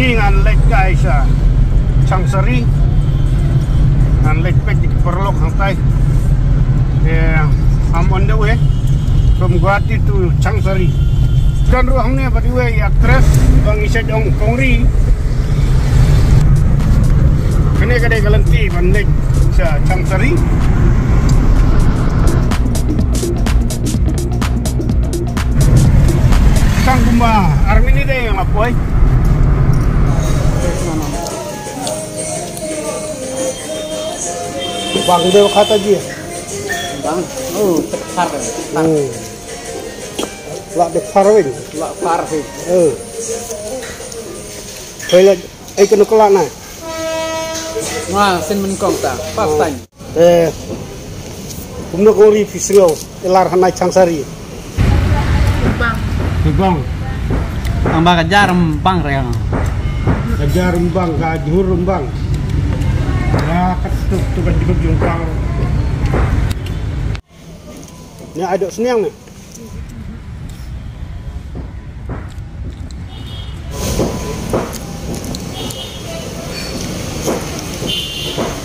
Ini ngan lek guys Changsari ngan lek pet di Perlok Hantai. I'm on the way from Guwahati to Changsari. Dan ruangnya by the way actress Bang Isa Jong Kongri. Kene kadai galanti bandek sa Changsari. Kang Kumba, army ni deh yang lapoy. Bang dia kata dia. Bang, tekar. Lak tekar wing. Lak par wing. Kaya kena kelak na. Wah, sen menkong ta. Pas tanya. Kumno kori fisngau elar hanai Changsari. Bang. Ang baka rembang reang. Kejar rembang, gajur rembang. Ya, ketuk tu kan juga jungkang. Ni ada seniang ni.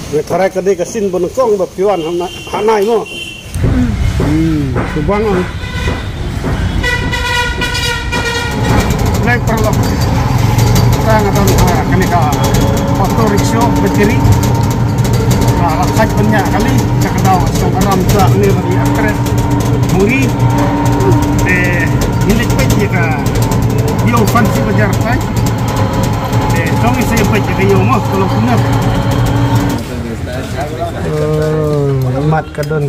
Ni tarai kedai kesin benengkong bapiwan hanai mo. Subang on. Naik Perlok. Kita ngadon kenika auto rickshaw berdiri. Laksaj banyak kali cakadau sokaram tuah ni dari akres muri. Hilik pej jika dia fancy bajar pai. Songi saya pej jika dia mah kalau punya. Mat kadon.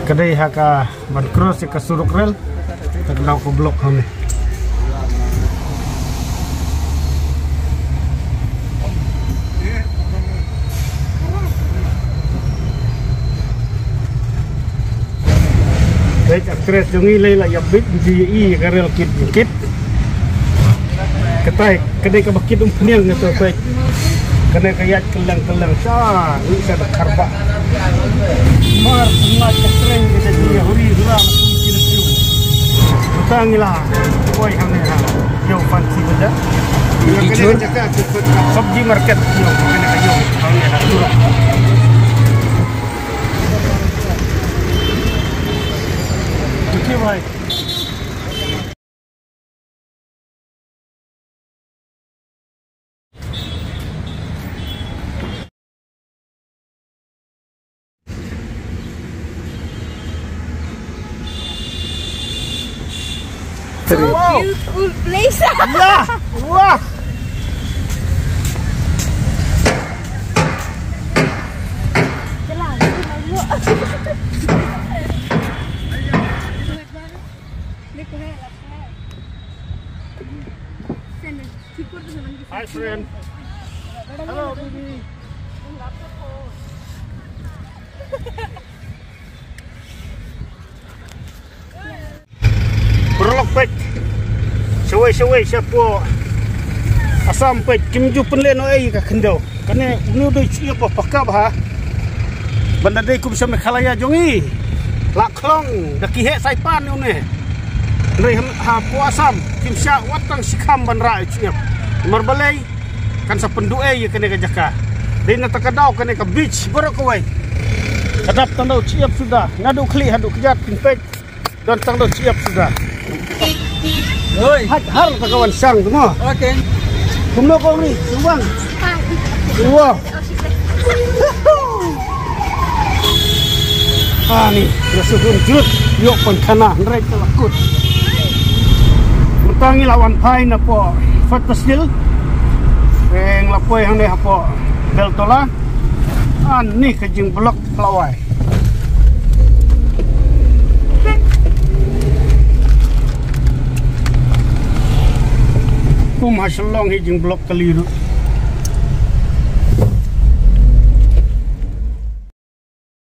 Kedai haka ban cross ke suruk rel. Terkenal ke blok kami. Baik aktres jongi lay ya bit di karel kit. Ketai kedai kebakit peniang itu baik. Kena kayat kelang sa ni sa karba. Mar semua cekreng kita dia huri hulang Tangilah, boy kami yo fancy benda. Yang kena cakap sabji market yo kena yo kami ada turun. Okey boy. Wow. Beautiful place. Ya, wah. Hi friend. Hello baby. Perlok pek. Sewai siapa asam pek kimju penlen oi ka kendau. Kane nu doi siapa pakap ha. Banda dei kum sama khalaya jongi. Lak klong daki he saipan une. Rei ha puasam kim sya watang sikam ban ra siap. Marbalai kan sa penduai ye kene ka jaka. Dei na takadau kene ka beach borok wai. Kadap tandau siap sudah. Ngadu kli hadu kejat pek dan tandau siap sudah. Oi, har kawan sang semua. Okey. Kumno kau ni, Subang. Wah. Ni, rasa hunjut, yuk pun kana, nrek telakut. Bertangi lawan pai na po, fat pastil. Peng lapoy hande hapo beltola. Ni kejing blok pelawai. Kum hasilong hijing blok keliru.